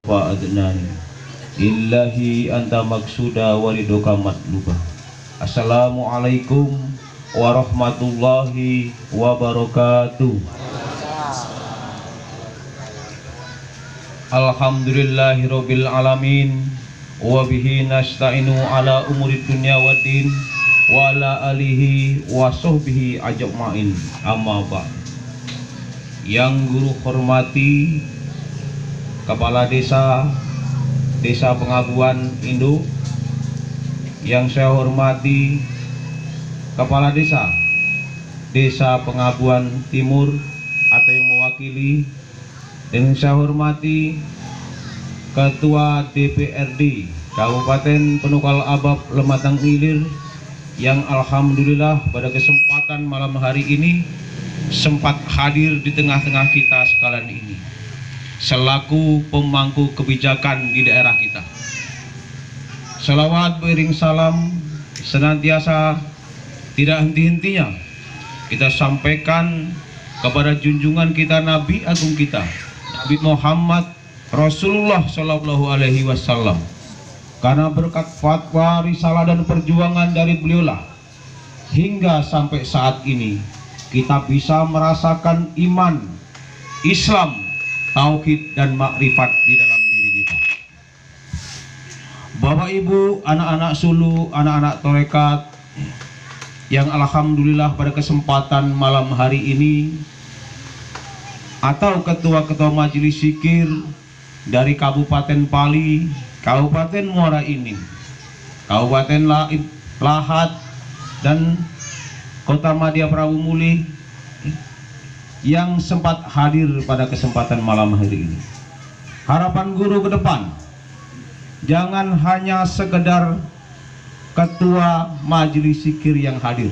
wa adnani illahi anta maksuda walidoka matluba. Assalamualaikum warahmatullahi wabarakatuh. Alhamdulillahirabbil alamin wa bihi nasta'inu ala umuri dunya waddin wa ala alihi wa sahbihi ajma'in. Amma ba'd. Yang guru hormati Kepala Desa Pengabuan Induk, yang saya hormati Kepala Desa Pengabuan Timur atau yang mewakili, dan saya hormati Ketua DPRD Kabupaten Penukal Abab Lematang Ilir, yang alhamdulillah pada kesempatan malam hari ini sempat hadir di tengah-tengah kita sekalian ini selaku pemangku kebijakan di daerah kita. Salawat beriring salam senantiasa tidak henti-hentinya kita sampaikan kepada junjungan kita, Nabi Agung kita, Nabi Muhammad Rasulullah Shallallahu Alaihi Wasallam. Karena berkat fatwa, risalah dan perjuangan dari beliaulah hingga sampai saat ini kita bisa merasakan iman, Islam, tauhid dan makrifat di dalam diri kita. Bapak Ibu, anak-anak sulu, anak-anak torekat yang alhamdulillah pada kesempatan malam hari ini, atau ketua-ketua majelis zikir dari Kabupaten Pali, Kabupaten Muara Enim, Kabupaten Lahat, dan Kota Madya Prabu Muli yang sempat hadir pada kesempatan malam hari ini. Harapan guru ke depan, jangan hanya sekedar ketua majelis zikir yang hadir,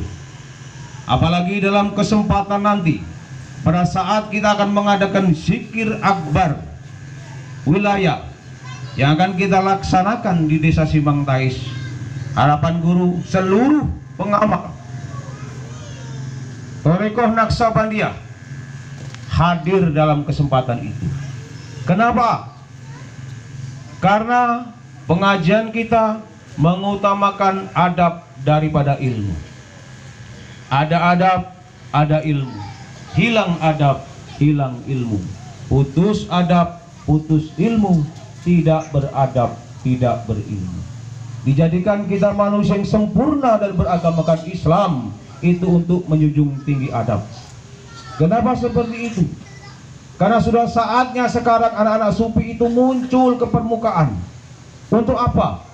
apalagi dalam kesempatan nanti pada saat kita akan mengadakan zikir akbar wilayah yang akan kita laksanakan di Desa Simbang Tais. Harapan guru seluruh pengamal Torekoh Naksabandia hadir dalam kesempatan itu. Kenapa? Karena pengajian kita mengutamakan adab daripada ilmu. Ada adab, ada ilmu. Hilang adab, hilang ilmu. Putus adab, putus ilmu. Tidak beradab, tidak berilmu. Dijadikan kita manusia yang sempurna dan beragamakan Islam itu untuk menjunjung tinggi adab. Kenapa seperti itu? Karena sudah saatnya sekarang anak-anak sufi itu muncul ke permukaan. Untuk apa?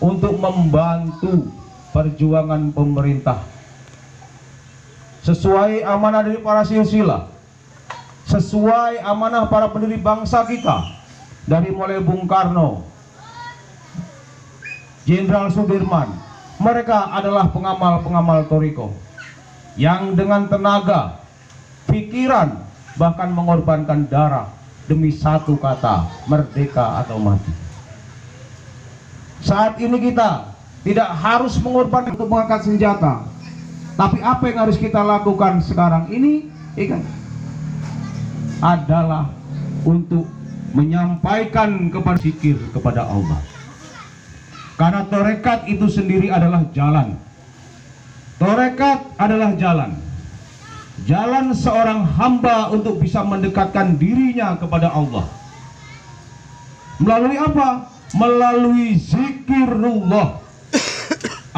Untuk membantu perjuangan pemerintah sesuai amanah dari para silsilah, sesuai amanah para pendiri bangsa kita, dari mulai Bung Karno, Jenderal Sudirman. Mereka adalah pengamal-pengamal Toriko yang dengan tenaga, pikiran, bahkan mengorbankan darah demi satu kata, merdeka atau mati. Saat ini kita tidak harus mengorbankan untuk mengangkat senjata, tapi apa yang harus kita lakukan sekarang ini adalah untuk menyampaikan kepada zikir kepada Allah. Karena torekat itu sendiri adalah jalan. Torekat adalah jalan. Jalan seorang hamba untuk bisa mendekatkan dirinya kepada Allah. Melalui apa? Melalui zikirullah.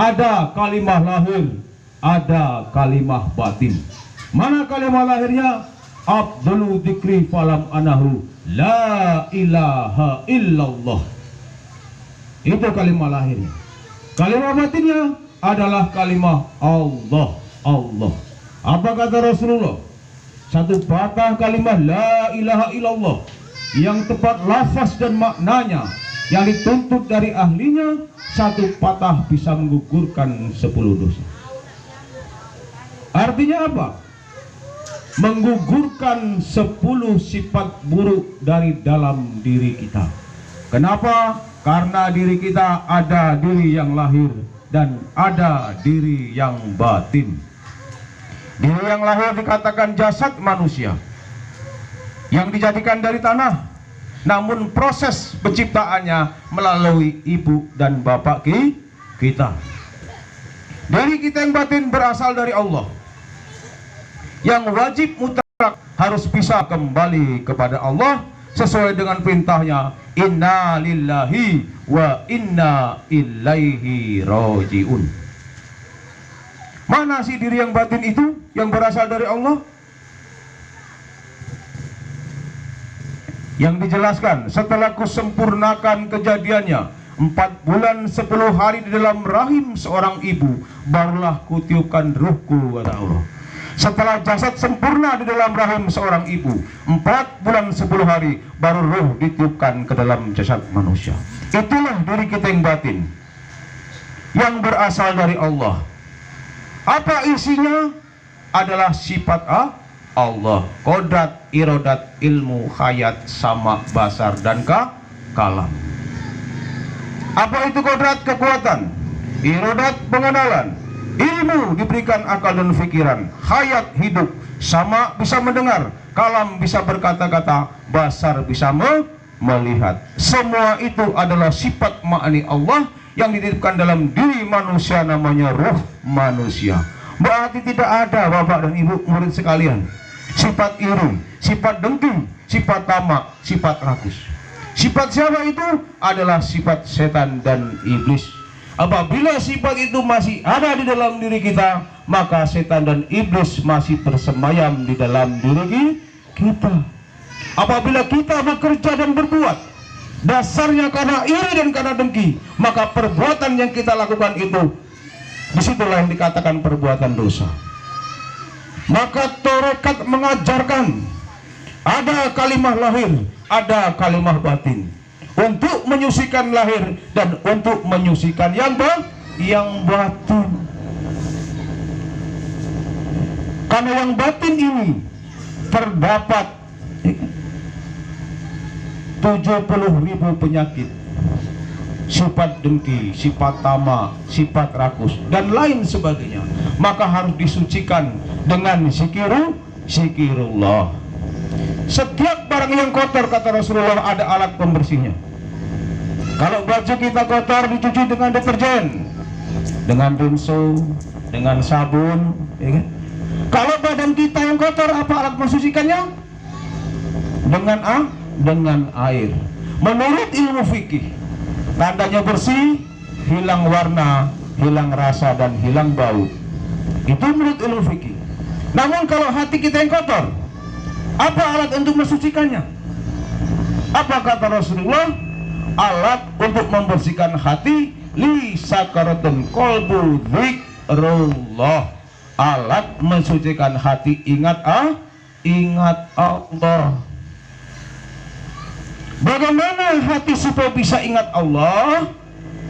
Ada kalimah lahir, ada kalimah batin. Mana kalimah lahirnya? Abdul dzikri falam anahu la ilaha illallah. Itu kalimah lahirnya. Kalimah batinnya adalah kalimah Allah, Allah. Apa kata Rasulullah? Satu patah kalimah la ilaha illallah yang tepat lafaz dan maknanya yang dituntut dari ahlinya, satu patah bisa menggugurkan 10 dosa. Artinya apa? Menggugurkan 10 sifat buruk dari dalam diri kita. Kenapa? Karena diri kita ada diri yang lahir dan ada diri yang batin. Diri yang lahir dikatakan jasad manusia yang dijadikan dari tanah. namun proses penciptaannya melalui ibu dan bapak kita. Diri kita yang batin berasal dari Allah, yang wajib mutlak harus bisa kembali kepada Allah sesuai dengan perintahnya, inna lillahi wa inna ilaihi rajiun. Mana sih diri yang batin itu yang berasal dari Allah? Yang dijelaskan, setelah kusempurnakan kejadiannya 4 bulan 10 hari di dalam rahim seorang ibu, barulah kutiupkan ruhku, kata Allah. Setelah jasad sempurna di dalam rahim seorang ibu 4 bulan 10 hari, baru ruh ditiupkan ke dalam jasad manusia. Itulah diri kita yang batin, yang berasal dari Allah. Apa isinya? Adalah sifat Allah, kodrat, irodat, ilmu, hayat, sama, basar, dan kalam. Apa itu kodrat? Kekuatan. Irodat, pengenalan. Ilmu, diberikan akal dan pikiran. Hayat, hidup. Sama, bisa mendengar. Kalam, bisa berkata-kata. Basar, bisa melihat. Semua itu adalah sifat ma'ani Allah yang dititipkan dalam diri manusia, namanya ruh manusia. Berarti tidak ada, bapak dan ibu murid sekalian, sifat iri, sifat dengki, sifat tamak, sifat rakus. Sifat siapa itu? Adalah sifat setan dan iblis. Apabila sifat itu masih ada di dalam diri kita, maka setan dan iblis masih tersemayam di dalam diri kita. Apabila kita bekerja dan berbuat dasarnya karena iri dan karena dengki, maka perbuatan yang kita lakukan itu, disitulah yang dikatakan perbuatan dosa. Maka tarekat mengajarkan ada kalimah lahir, ada kalimah batin, untuk menyucikan lahir dan untuk menyucikan yang batin. Karena yang batin ini terdapat 70.000 penyakit, sifat dengki, sifat tamak, sifat rakus, dan lain sebagainya. Maka harus disucikan dengan zikirullah. Setiap barang yang kotor, kata Rasulullah, ada alat pembersihnya. Kalau baju kita kotor, dicuci dengan deterjen, dengan rinso, dengan sabun, ya kan? Kalau badan kita yang kotor, apa alat mensucikannya? Dengan air. Menurut ilmu fikih, tandanya bersih, hilang warna, hilang rasa, dan hilang bau. Itu menurut ilmu fikih. Namun kalau hati kita yang kotor, apa alat untuk mensucikannya? Apa kata Rasulullah? Alat untuk membersihkan hati, li sakaratun qalbu dzikrullah. Alat mensucikan hati, ingat Allah. Bagaimana hati supaya bisa ingat Allah?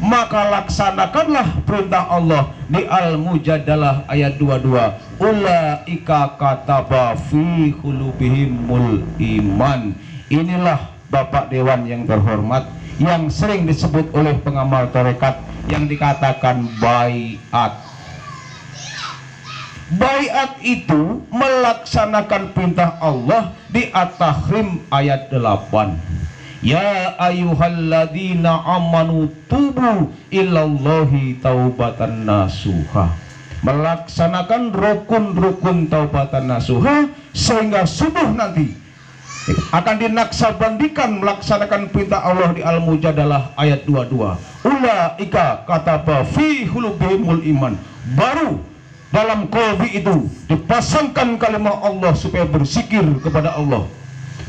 Maka laksanakanlah perintah Allah di Al-Mujadalah ayat 22. Ulaika kataba fi qulubihimul iman. Inilah Bapak Dewan yang terhormat, yang sering disebut oleh pengamal tarekat, yang dikatakan baiat. Baiat itu melaksanakan perintah Allah di At-Tahrim ayat 8. Ya ayyuhalladzina amanu tubu ilallahi taubatan nasuha. Melaksanakan rukun-rukun taubatan nasuha, sehingga subuh nanti akan dinaksabandikan melaksanakan perintah Allah di Al-Mujadalah ayat 22. Ulaika kataba fi qulubihimul iman. Baru dalam qalbi itu dipasangkan kalimat Allah supaya berzikir kepada Allah.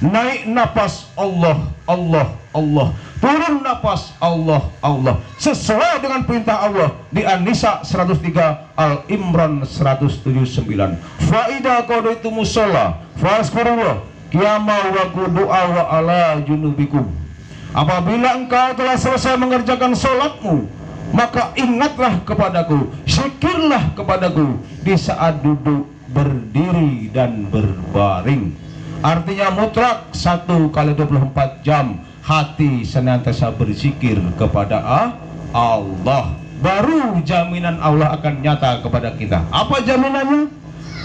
Naik napas Allah, Allah, Allah. Turun napas Allah, Allah. Sesuai dengan perintah Allah di An-Nisa 103, Al-Imran 179. Fa'idha qadaytumus shalah fazkurullah qiyama wa qu'uda wa ala junubikum. Apabila engkau telah selesai mengerjakan sholatmu, maka ingatlah kepadaku, zikirlah kepadaku di saat duduk, berdiri, dan berbaring. Artinya mutlak 1 kali 24 jam hati senantiasa berzikir kepada Allah. Baru jaminan Allah akan nyata kepada kita. Apa jaminannya?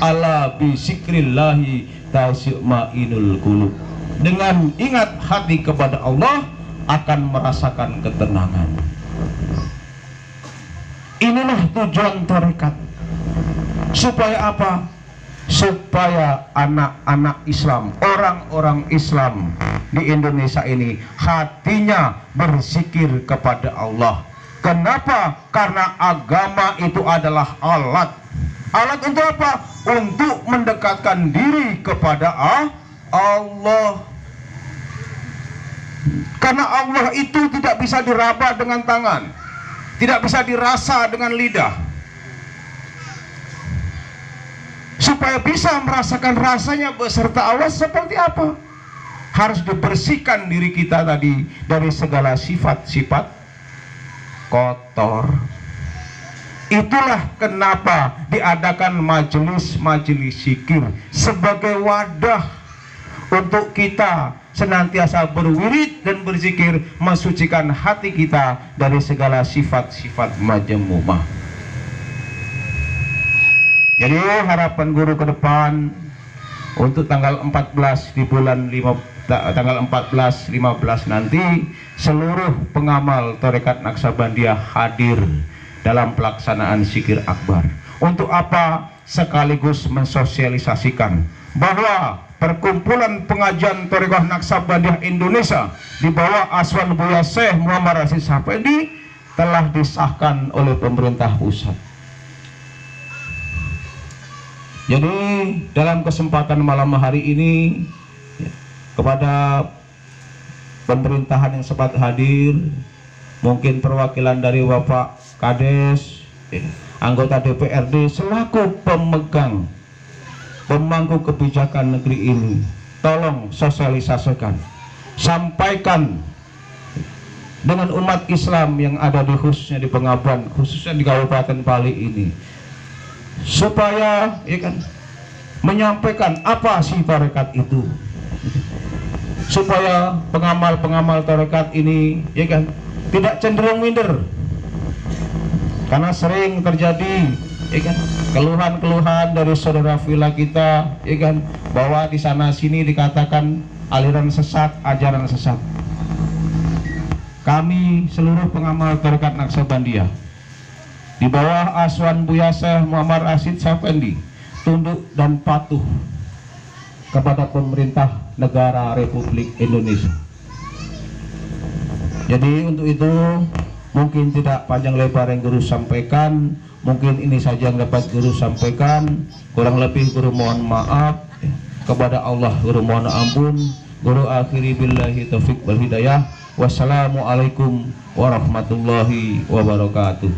Ala bi zikrillahi tasma'inul qulub. dengan ingat hati kepada Allah akan merasakan ketenangan. Inilah tujuan tarekat. Supaya apa? Supaya anak-anak Islam, orang-orang Islam di Indonesia ini hatinya berzikir kepada Allah. Kenapa? Karena agama itu adalah alat. Alat untuk apa? Untuk mendekatkan diri kepada Allah. Karena Allah itu tidak bisa diraba dengan tangan, tidak bisa dirasa dengan lidah. Supaya bisa merasakan rasanya beserta Allah seperti apa? Harus dibersihkan diri kita tadi dari segala sifat-sifat kotor. Itulah kenapa diadakan majelis-majelis zikir sebagai wadah untuk kita senantiasa berwirid dan berzikir, mensucikan hati kita dari segala sifat-sifat majmumah. Jadi harapan guru ke depan untuk tanggal 14 di bulan 5, tanggal 14, 15 nanti seluruh pengamal Tarekat Naksabandia hadir dalam pelaksanaan zikir akbar. Untuk apa? Sekaligus mensosialisasikan bahwa perkumpulan pengajian Tarekat Naksabandia Indonesia di bawah Aswan Buya Syekh Muhammad Rashid Safendi telah disahkan oleh pemerintah pusat. Jadi dalam kesempatan malam hari ini kepada pemerintahan yang sempat hadir, mungkin perwakilan dari Bapak Kades, anggota DPRD selaku pemegang pemangku kebijakan negeri ini, tolong sosialisasikan, sampaikan dengan umat Islam yang ada di khususnya di Pengabuan, khususnya di Kabupaten Pali ini, supaya ya kan menyampaikan apa sih tarekat itu, supaya pengamal-pengamal tarekat ini ya kan tidak cenderung minder, karena sering terjadi ya kan keluhan-keluhan dari saudara villa kita ya kan bahwa di sana sini dikatakan aliran sesat, ajaran sesat. Kami seluruh pengamal tarekat Naksabandia di bawah Aswan Buya Syekh Muhammad Rashid Safendi tunduk dan patuh kepada pemerintah negara Republik Indonesia. Jadi untuk itu mungkin tidak panjang lebar yang guru sampaikan, mungkin ini saja yang dapat guru sampaikan. Kurang lebih guru mohon maaf, kepada Allah guru mohon ampun. Guru akhiri billahi taufik wal hidayah. Wassalamualaikum warahmatullahi wabarakatuh.